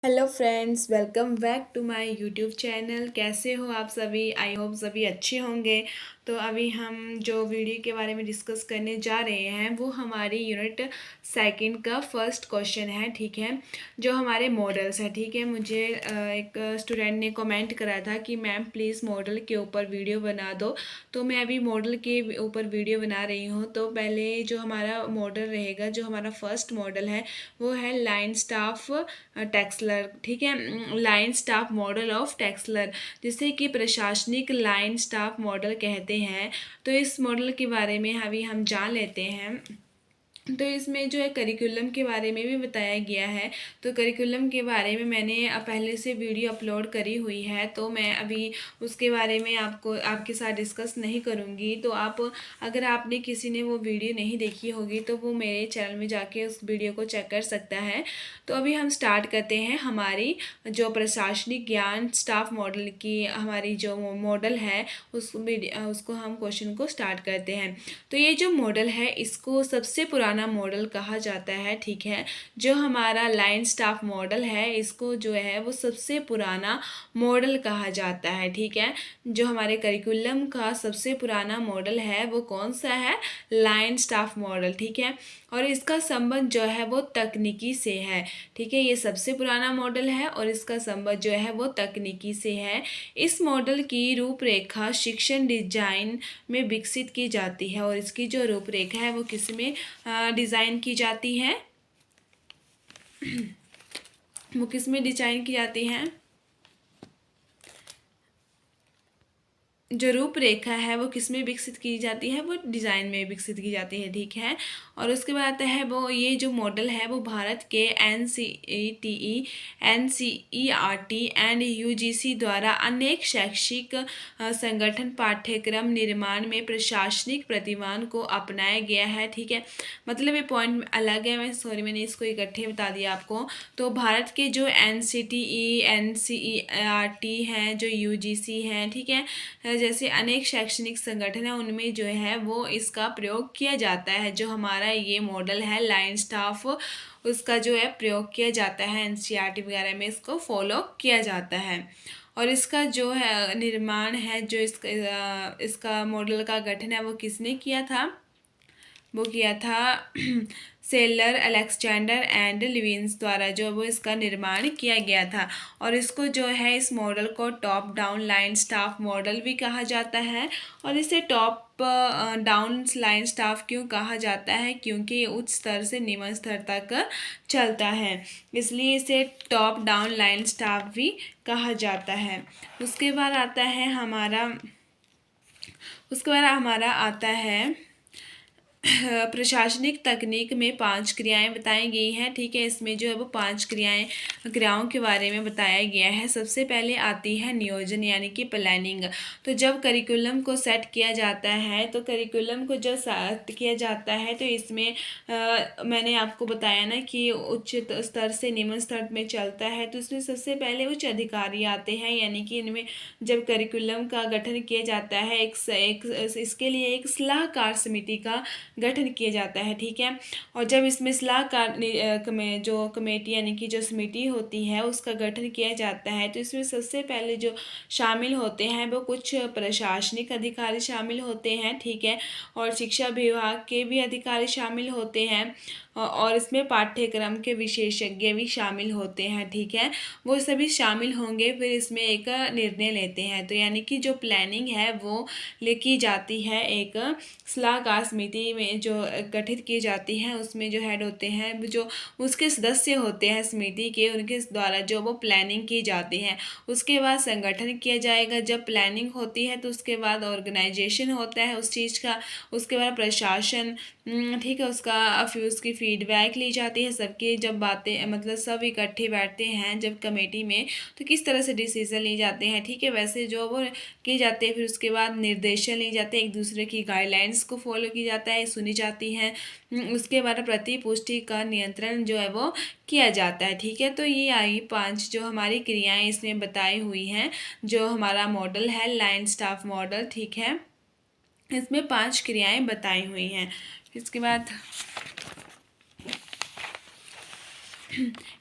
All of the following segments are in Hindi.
Hello friends, welcome back to my YouTube channel. कैसे हो आप सभी? आई होप सभी अच्छे होंगे। तो अभी हम जो वीडियो के बारे में डिस्कस करने जा रहे हैं वो हमारी यूनिट सेकंड का फर्स्ट क्वेश्चन है। ठीक है, जो हमारे मॉडल्स है। ठीक है, मुझे एक स्टूडेंट ने कमेंट करा था कि मैम प्लीज़ मॉडल के ऊपर वीडियो बना दो। तो मैं अभी मॉडल के ऊपर वीडियो बना रही हूँ। तो पहले जो हमारा मॉडल रहेगा, जो हमारा फर्स्ट मॉडल है वो है लाइन स्टाफ टेक्सलर। ठीक है, लाइन स्टाफ मॉडल ऑफ टेक्सलर, जिसे कि प्रशासनिक लाइन स्टाफ मॉडल कहते हैं। तो इस मॉडल के बारे में अभी हम जान लेते हैं। तो इसमें जो है करिकुलम के बारे में भी बताया गया है। तो करिकुलम के बारे में मैंने पहले से वीडियो अपलोड करी हुई है, तो मैं अभी उसके बारे में आपके साथ डिस्कस नहीं करूँगी। तो अगर आपने किसी ने वो वीडियो नहीं देखी होगी तो वो मेरे चैनल में जाके उस वीडियो को चेक कर सकता है। तो अभी हम स्टार्ट करते हैं हमारी जो प्रशासनिक ज्ञान स्टाफ मॉडल की हमारी जो मॉडल है उसको हम क्वेश्चन को स्टार्ट करते हैं। तो ये जो मॉडल है इसको सबसे पुराना मॉडल कहा जाता है। ठीक है, जो हमारा लाइन स्टाफ मॉडल है इसको जो है वो सबसे पुराना मॉडल कहा जाता है। ठीक है, जो हमारे करिकुलम का सबसे पुराना मॉडल है वो कौन सा है? Line staff model. ठीक है, और इसका संबंध जो है वो तकनीकी से है। ठीक है, ये सबसे पुराना मॉडल है और इसका संबंध जो है वो तकनीकी से है। इस मॉडल की रूपरेखा शिक्षण डिजाइन में विकसित की जाती है और इसकी जो रूपरेखा है वो किस में डिज़ाइन की जाती है? वो किस में डिजाइन की जाती है? जो रूपरेखा है वो किस में विकसित की जाती है? वो डिज़ाइन में विकसित की जाती है। ठीक है, और उसके बाद आता है वो ये जो मॉडल है वो भारत के NCERT एंड UGC द्वारा अनेक शैक्षिक संगठन पाठ्यक्रम निर्माण में प्रशासनिक प्रतिमान को अपनाया गया है। ठीक है, मतलब ये पॉइंट अलग है, मैंने इसको इकट्ठे बता दिया आपको। तो भारत के जो NCERT हैं, जो UGC हैं, ठीक है, जैसे अनेक शैक्षणिक संगठन है उनमें जो है वो इसका प्रयोग किया जाता है। जो हमारा ये मॉडल है लाइन स्टाफ, उसका जो है प्रयोग किया जाता है। NCERT वगैरह में इसको फॉलो किया जाता है। और इसका जो है निर्माण है, जो इसका मॉडल का गठन है वो किसने किया था? वो किया था सेलर, अलेक्जेंडर एंड लिविन्स द्वारा जो वो इसका निर्माण किया गया था। और इसको जो है इस मॉडल को top down line staff model भी कहा जाता है। और इसे टॉप डाउन लाइन स्टाफ क्यों कहा जाता है? क्योंकि ये उच्च स्तर से निम्न स्तर तक चलता है, इसलिए इसे टॉप डाउन लाइन स्टाफ भी कहा जाता है। उसके बाद हमारा आता है प्रशासनिक तकनीक में 5 क्रियाएं बताई गई हैं। ठीक है, इसमें जो है वो 5 क्रियाओं के बारे में बताया गया है। सबसे पहले आती है नियोजन, यानी कि प्लानिंग। तो जब करिकुलम को सेट किया जाता है, तो करिकुलम को जब सेट किया जाता है तो इसमें मैंने आपको बताया ना कि उच्च स्तर से निम्न स्तर में चलता है। तो इसमें सबसे पहले उच्च अधिकारी आते हैं, यानी कि इनमें जब करिकुलम का गठन किया जाता है इसके लिए एक सलाहकार समिति का गठन किया जाता है। ठीक है, और जब इसमें सलाहकार जो कमेटी यानी कि जो समिति होती है उसका गठन किया जाता है, तो इसमें सबसे पहले जो शामिल होते हैं वो कुछ प्रशासनिक अधिकारी शामिल होते हैं। ठीक है, और शिक्षा विभाग के भी अधिकारी शामिल होते हैं और इसमें पाठ्यक्रम के विशेषज्ञ भी शामिल होते हैं। ठीक है, वो सभी शामिल होंगे, फिर इसमें एक निर्णय लेते हैं। तो यानी कि जो प्लानिंग है वो की जाती है एक सलाहकार समिति में जो गठित की जाती है। उसमें जो हेड होते हैं, जो उसके सदस्य होते हैं समिति के, उनके द्वारा जो वो प्लानिंग की जाती है। उसके बाद संगठन किया जाएगा। जब प्लानिंग होती है तो उसके बाद ऑर्गेनाइजेशन होता है उस चीज़ का, उसके बाद प्रशासन। ठीक है, फिर उसकी फीडबैक ली जाती है सबकी। जब बातें मतलब सब इकट्ठे बैठते हैं जब कमेटी में, तो किस तरह से डिसीजन लिए जाते हैं। ठीक है, वैसे जो वो किए जाते हैं। फिर उसके बाद निर्देशन लिए जाते हैं, एक दूसरे की गाइडलाइंस को फॉलो की जाता है, सुनी जाती है। उसके बाद प्रतिपुष्टि का नियंत्रण जो है वो किया जाता है। ठीक है, तो ये आई 5 जो हमारी क्रियाएं इसमें बताई हुई हैं। जो हमारा मॉडल है लाइन स्टाफ मॉडल, ठीक है, इसमें 5 क्रियाएं बताई हुई हैं। इसके बाद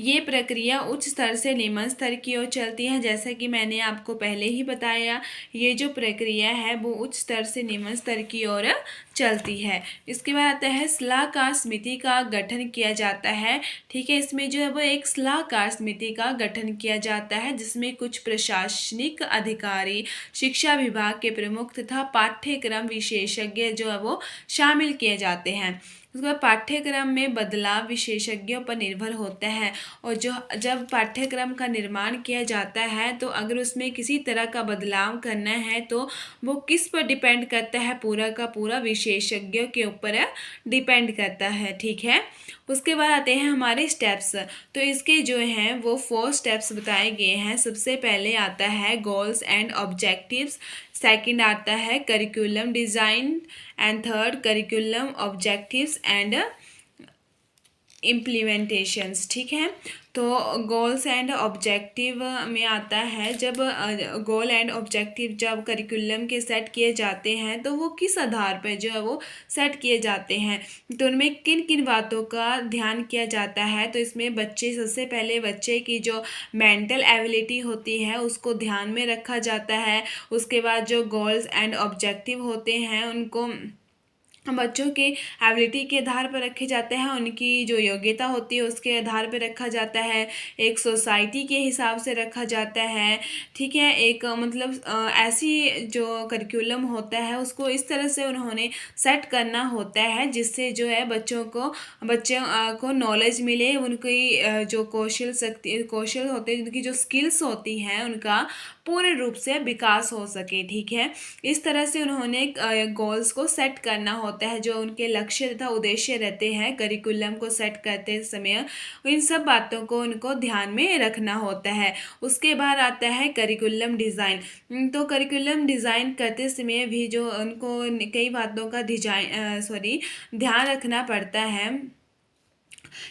ये प्रक्रिया उच्च स्तर से निम्न स्तर की ओर चलती है। जैसा कि मैंने आपको पहले ही बताया, ये जो प्रक्रिया है वो उच्च स्तर से निम्न स्तर की ओर चलती है। इसके बाद आता है सलाहकार समिति का गठन किया जाता है। ठीक है, इसमें जो है वो एक सलाहकार समिति का गठन किया जाता है जिसमें कुछ प्रशासनिक अधिकारी, शिक्षा विभाग के प्रमुख तथा पाठ्यक्रम विशेषज्ञ जो है वो शामिल किए जाते हैं। उसके बाद पाठ्यक्रम में बदलाव विशेषज्ञों पर निर्भर होता है, और जब पाठ्यक्रम का निर्माण किया जाता है तो अगर उसमें किसी तरह का बदलाव करना है तो वो किस पर डिपेंड करता है, पूरा का पूरा विशेषज्ञों के ऊपर डिपेंड करता है। ठीक है, उसके बाद आते हैं हमारे स्टेप्स। तो इसके जो हैं वो 4 स्टेप्स बताए गए हैं। सबसे पहले आता है गोल्स एंड ऑब्जेक्टिव्स, सेकंड आता है curriculum design, and third curriculum objectives and implementations. ठीक है, तो गोल्स एंड ऑब्जेक्टिव में आता है, जब गोल एंड ऑब्जेक्टिव जब करिकुलम के सेट किए जाते हैं तो वो किस आधार पर जो है वो सेट किए जाते हैं, तो उनमें किन किन बातों का ध्यान किया जाता है। तो इसमें सबसे पहले बच्चे की जो मेंटल एबिलिटी होती है उसको ध्यान में रखा जाता है। उसके बाद जो गोल्स एंड ऑब्जेक्टिव होते हैं उनको बच्चों के एबिलिटी के आधार पर रखे जाते हैं, उनकी जो योग्यता होती है उसके आधार पर रखा जाता है, एक सोसाइटी के हिसाब से रखा जाता है। ठीक है, एक मतलब ऐसी जो करिकुलम होता है उसको इस तरह से उन्होंने सेट करना होता है जिससे जो है बच्चों को नॉलेज मिले, उनकी जो कौशल होते हैं, उनकी जो स्किल्स होती हैं उनका पूर्ण रूप से विकास हो सके। ठीक है, इस तरह से उन्होंने गोल्स को सेट करना होता है, जो उनके लक्ष्य तथा उद्देश्य रहते हैं करिकुलम को सेट करते समय, इन सब बातों को उनको ध्यान में रखना होता है। उसके बाद आता है करिकुलम डिज़ाइन। तो करिकुलम डिज़ाइन करते समय भी जो उनको कई बातों का ध्यान रखना पड़ता है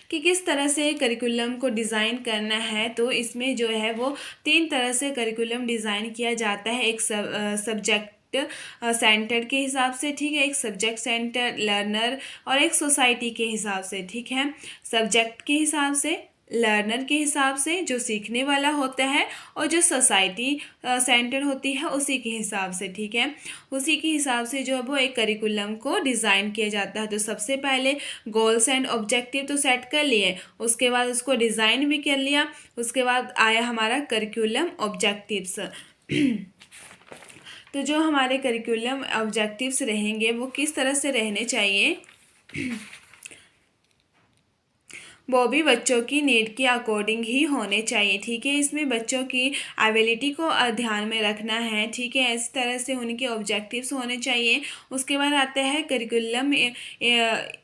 कि किस तरह से करिकुलम को डिज़ाइन करना है। तो इसमें जो है वो 3 तरह से करिकुलम डिज़ाइन किया जाता है, एक सब्जेक्ट सेंटर के हिसाब से। ठीक है, एक सब्जेक्ट सेंटर लर्नर, और एक सोसाइटी के हिसाब से। ठीक है, सब्जेक्ट के हिसाब से, लर्नर के हिसाब से जो सीखने वाला होता है, और जो सोसाइटी सेंटर होती है उसी के हिसाब से। ठीक है, उसी के हिसाब से जो है वो एक करिकुलम को डिज़ाइन किया जाता है। तो सबसे पहले गोल्स एंड ऑब्जेक्टिव तो सेट कर लिए, उसके बाद उसको डिज़ाइन भी कर लिया, उसके बाद आया हमारा करिकुलम ऑब्जेक्टिव्स। तो जो हमारे करिकुलम ऑब्जेक्टिव्स रहेंगे वो किस तरह से रहने चाहिए, वो भी बच्चों की नीड के अकॉर्डिंग ही होने चाहिए। ठीक है, इसमें बच्चों की एबिलिटी को ध्यान में रखना है। ठीक है, इस तरह से उनके ऑब्जेक्टिव्स होने चाहिए। उसके बाद आता है करिकुलम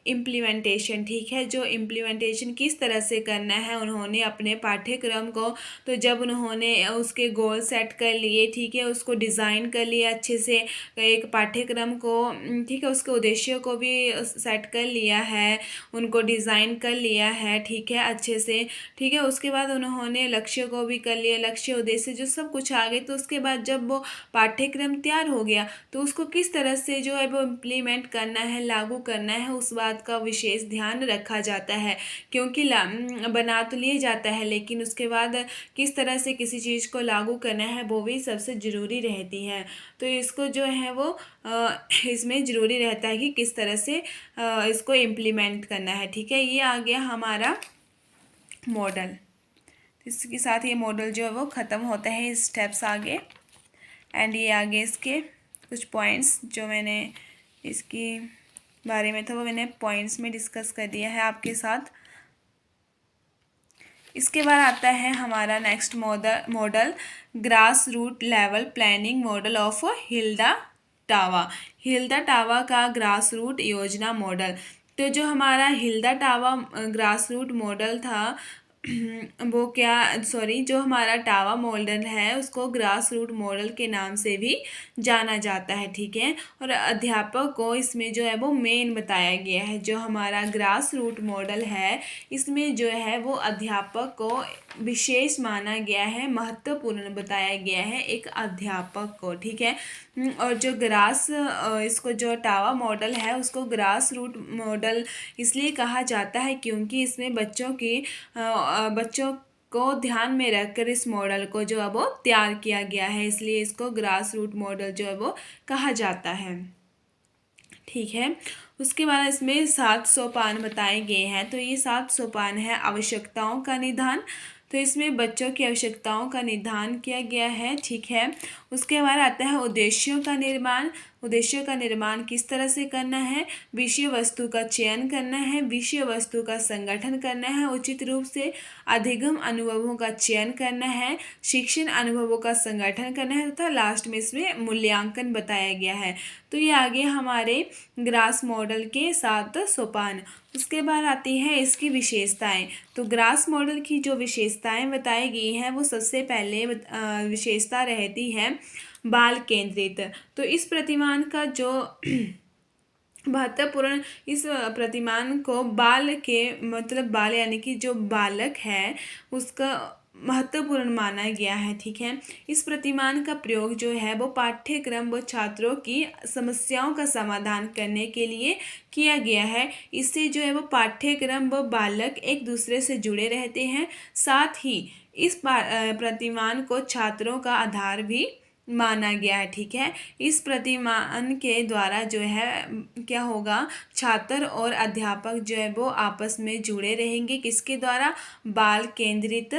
इम्प्लीमेंटेशन। ठीक है, जो इम्प्लीमेंटेशन किस तरह से करना है उन्होंने अपने पाठ्यक्रम को, तो जब उन्होंने उसके गोल सेट कर लिए, ठीक है, उसको डिज़ाइन कर लिया अच्छे से एक पाठ्यक्रम को, ठीक है, उसके उद्देश्य को भी सेट कर लिया है, उनको डिज़ाइन कर लिया है, ठीक है, अच्छे से। ठीक है, उसके बाद उन्होंने लक्ष्य को भी कर लिया, लक्ष्य उद्देश्य जो सब कुछ आ गए। तो उसके बाद जब वो पाठ्यक्रम तैयार हो गया तो उसको किस तरह से जो है वो इम्प्लीमेंट करना है, लागू करना है, उस बात का विशेष ध्यान रखा जाता है। क्योंकि बना तो लिया जाता है लेकिन उसके बाद किस तरह से किसी चीज़ को लागू करना है वो भी सबसे ज़रूरी रहती है। तो इसको जो है वो इसमें ज़रूरी रहता है कि किस तरह से इसको इम्प्लीमेंट करना है। ठीक है, ये आ गया हमारा मॉडल। इसके साथ ये मॉडल जो है वो ख़त्म होता है, स्टेप्स आगे, एंड ये आगे इसके कुछ पॉइंट्स जो मैंने इसकी बारे में था वो मैंने पॉइंट्स में डिस्कस कर दिया है आपके साथ। इसके बाद आता है हमारा next model grass root level planning model of Hilda Taba का ग्रास रूट योजना मॉडल। तो जो हमारा Hilda Taba grass root model था जो हमारा टावा मॉडल है उसको ग्रास रूट मॉडल के नाम से भी जाना जाता है। ठीक है, और अध्यापक को इसमें जो है वो मेन बताया गया है। जो हमारा ग्रास रूट मॉडल है इसमें जो है वो अध्यापक को विशेष माना गया है, महत्वपूर्ण बताया गया है एक अध्यापक को, ठीक है। और जो इसको जो टावा मॉडल है उसको ग्रास रूट मॉडल इसलिए कहा जाता है क्योंकि इसमें बच्चों को ध्यान में रखकर इस मॉडल को जो है वो तैयार किया गया है, इसलिए इसको ग्रास रूट मॉडल जो है वो कहा जाता है, ठीक है। उसके बाद इसमें 7 सोपान बताए गए हैं। तो ये 7 सोपान है आवश्यकताओं का निदान। तो इसमें बच्चों की आवश्यकताओं का निदान किया गया है, ठीक है। उसके बाद आता है उद्देश्यों का निर्माण। उद्देश्यों का निर्माण किस तरह से करना है, विषय वस्तु का चयन करना है, विषय वस्तु का संगठन करना है उचित रूप से, अधिगम अनुभवों का चयन करना है, शिक्षण अनुभवों का संगठन करना है तथा लास्ट में इसमें मूल्यांकन बताया गया है। तो ये आगे हमारे ग्रास मॉडल के 7 सोपान। उसके बाद आती है इसकी विशेषताएं। तो ग्रास मॉडल की जो विशेषताएं बताई गई हैं वो सबसे पहले विशेषता रहती है बाल केंद्रित। तो इस प्रतिमान का जो महत्वपूर्ण, इस प्रतिमान को बाल यानी कि जो बालक है उसका महत्वपूर्ण माना गया है, ठीक है। इस प्रतिमान का प्रयोग जो है वो पाठ्यक्रम व छात्रों की समस्याओं का समाधान करने के लिए किया गया है। इससे जो है वो पाठ्यक्रम व बालक एक दूसरे से जुड़े रहते हैं। साथ ही इस प्रतिमान को छात्रों का आधार भी माना गया है, ठीक है। इस प्रतिमान के द्वारा जो है क्या होगा, छात्र और अध्यापक जो है वो आपस में जुड़े रहेंगे, किसके द्वारा, बाल केंद्रित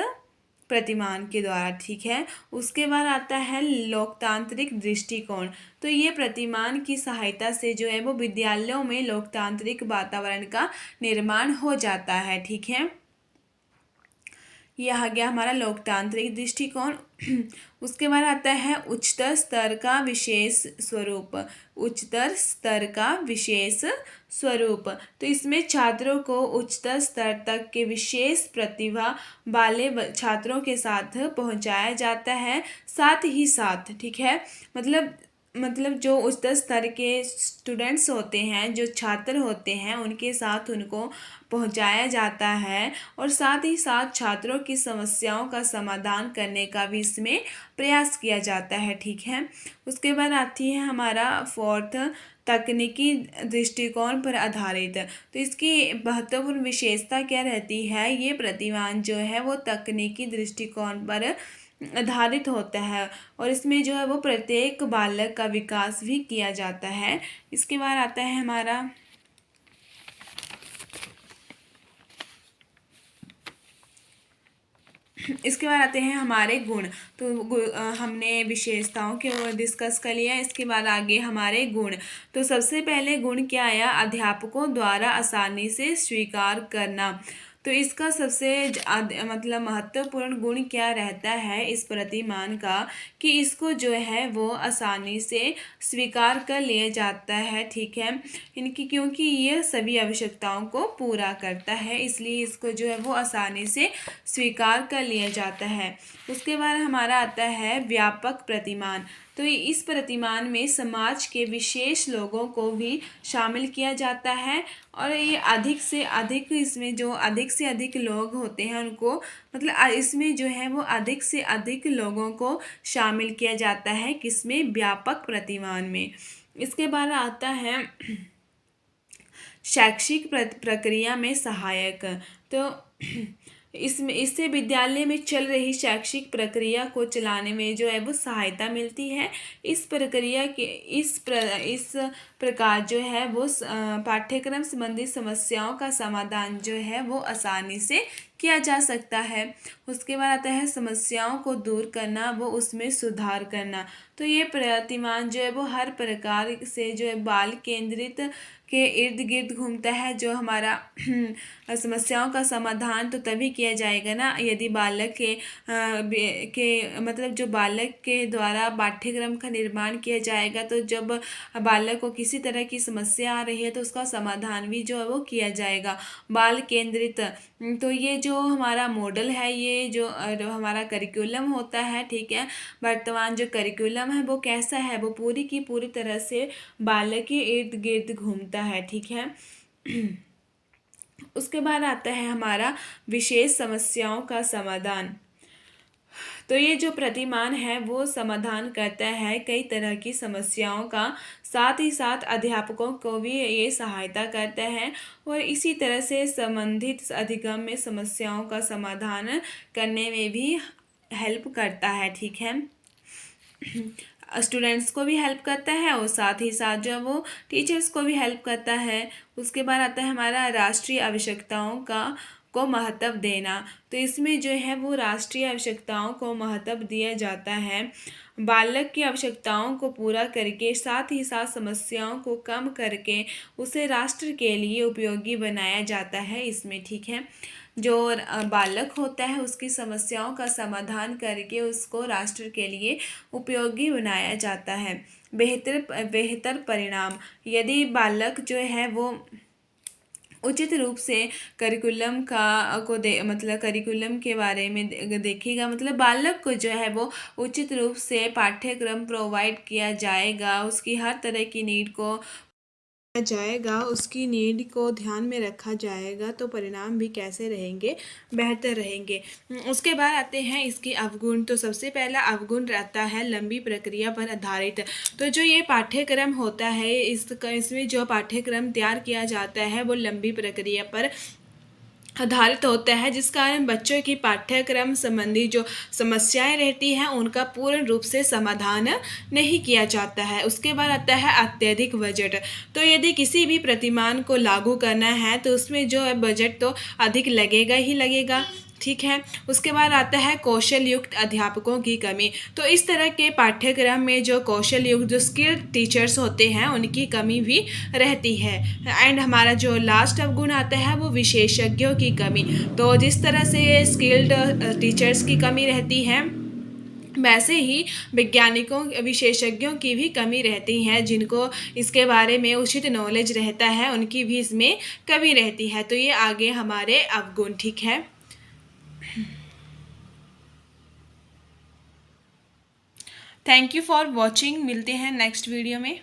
प्रतिमान के द्वारा, ठीक है। उसके बाद आता है लोकतांत्रिक दृष्टिकोण। तो ये प्रतिमान की सहायता से जो है वो विद्यालयों में लोकतांत्रिक वातावरण का निर्माण हो जाता है, ठीक है। यह आ गया हमारा लोकतांत्रिक दृष्टिकोण। उसके बाद आता है उच्चतर स्तर का विशेष स्वरूप। उच्चतर स्तर का विशेष स्वरूप। तो इसमें छात्रों को उच्चतर स्तर तक के विशेष प्रतिभा वाले छात्रों के साथ पहुंचाया जाता है। साथ ही साथ, ठीक है, मतलब जो उच्चतर स्तर के स्टूडेंट्स होते हैं, जो छात्र होते हैं, उनके साथ उनको पहुंचाया जाता है और साथ ही साथ छात्रों की समस्याओं का समाधान करने का भी इसमें प्रयास किया जाता है, ठीक है। उसके बाद आती है हमारा 4th तकनीकी दृष्टिकोण पर आधारित। तो इसकी महत्वपूर्ण विशेषता क्या रहती है, ये प्रतिमान जो है वो तकनीकी दृष्टिकोण पर आधारित होता है और इसमें जो है वो प्रत्येक बालक का विकास भी किया जाता है। इसके बाद आता है हमारा इसके बाद आते हैं हमारे गुण। तो हमने विशेषताओं के डिस्कस कर लिया। इसके बाद आगे हमारे गुण। तो सबसे पहले गुण क्या आया, अध्यापकों द्वारा आसानी से स्वीकार करना। तो इसका सबसे महत्वपूर्ण गुण क्या रहता है इस प्रतिमान का, कि इसको जो है वो आसानी से स्वीकार कर लिया जाता है, ठीक है। क्योंकि ये सभी आवश्यकताओं को पूरा करता है, इसलिए इसको जो है वो आसानी से स्वीकार कर लिया जाता है। उसके बाद हमारा आता है व्यापक प्रतिमान। तो इस प्रतिमान में समाज के विशेष लोगों को भी शामिल किया जाता है और ये अधिक से अधिक, इसमें जो अधिक से अधिक लोग होते हैं उनको इसमें जो है वो अधिक से अधिक लोगों को शामिल किया जाता है, किसमें, व्यापक प्रतिमान में। इसके बाद आता है शैक्षिक प्रक्रिया में सहायक। तो इससे विद्यालय में चल रही शैक्षिक प्रक्रिया को चलाने में जो है वो सहायता मिलती है। इस प्रकार जो है वो पाठ्यक्रम संबंधी समस्याओं का समाधान जो है वो आसानी से किया जा सकता है। उसके बाद आता है समस्याओं को दूर करना, वो उसमें सुधार करना। तो ये प्रतिमान जो है वो हर प्रकार से जो है बाल केंद्रित के इर्द गिर्द घूमता है। जो हमारा समस्याओं का समाधान तो तभी किया जाएगा ना यदि बालक जो बालक के द्वारा पाठ्यक्रम का निर्माण किया जाएगा। तो जब बालक को किसी तरह की समस्या आ रही है तो उसका समाधान भी जो है वो किया जाएगा, बाल केंद्रित। तो ये जो हमारा मॉडल है, ये जो हमारा करिकुलम होता है, ठीक है, वर्तमान जो करिकुलम है वो कैसा है, वो पूरी की पूरी तरह से बालक के इर्द गिर्द घूमता है, ठीक है। उसके बाद आता है हमारा विशेष समस्याओं का समाधान। तो ये जो प्रतिमान है वो समाधान करता है कई तरह की समस्याओं का, साथ ही साथ अध्यापकों को भी ये सहायता करता है और इसी तरह से संबंधित अधिगम्य समस्याओं का समाधान करने में भी हेल्प करता है। ठीक है, स्टूडेंट्स को भी हेल्प करता है और साथ ही साथ जो वो टीचर्स को भी हेल्प करता है। उसके बाद आता है हमारा राष्ट्रीय आवश्यकताओं को महत्व देना। तो इसमें जो है वो राष्ट्रीय आवश्यकताओं को महत्व दिया जाता है। बालक की आवश्यकताओं को पूरा करके साथ ही साथ समस्याओं को कम करके उसे राष्ट्र के लिए उपयोगी बनाया जाता है इसमें। ठीक है, जो बालक होता है उसकी समस्याओं का समाधान करके उसको राष्ट्र के लिए उपयोगी बनाया जाता है। बेहतर परिणाम, यदि बालक जो है वो उचित रूप से करिकुलम मतलब करिकुलम के बारे में देखेगा, मतलब बालक को जो है वो उचित रूप से पाठ्यक्रम प्रोवाइड किया जाएगा, उसकी हर तरह की नीड को उसकी नीड को ध्यान में रखा जाएगा, तो परिणाम भी कैसे रहेंगे, बेहतर रहेंगे। उसके बाद आते हैं इसके अवगुण। तो सबसे पहला अवगुण रहता है लंबी प्रक्रिया पर आधारित। तो जो ये पाठ्यक्रम होता है इसमें जो पाठ्यक्रम तैयार किया जाता है वो लंबी प्रक्रिया पर आधारित होता है, जिस कारण बच्चों की पाठ्यक्रम संबंधी जो समस्याएं रहती हैं उनका पूर्ण रूप से समाधान नहीं किया जाता है। उसके बाद आता है अत्यधिक बजट। तो यदि किसी भी प्रतिमान को लागू करना है तो उसमें जो है बजट तो अधिक लगेगा ही लगेगा। ठीक है, उसके बाद आता है कौशल युक्त अध्यापकों की कमी। तो इस तरह के पाठ्यक्रम में जो कौशल युक्त जो स्किल्ड टीचर्स होते हैं उनकी कमी भी रहती है। एंड हमारा जो लास्ट अवगुण आता है वो विशेषज्ञों की कमी। तो जिस तरह से स्किल्ड टीचर्स की कमी रहती है वैसे ही विशेषज्ञों की भी कमी रहती है, जिनको इसके बारे में उचित नॉलेज रहता है उनकी भी इसमें कमी रहती है। तो ये आगे हमारे अवगुण। ठीक है, थैंक यू फॉर वॉचिंग। मिलते हैं नेक्स्ट वीडियो में।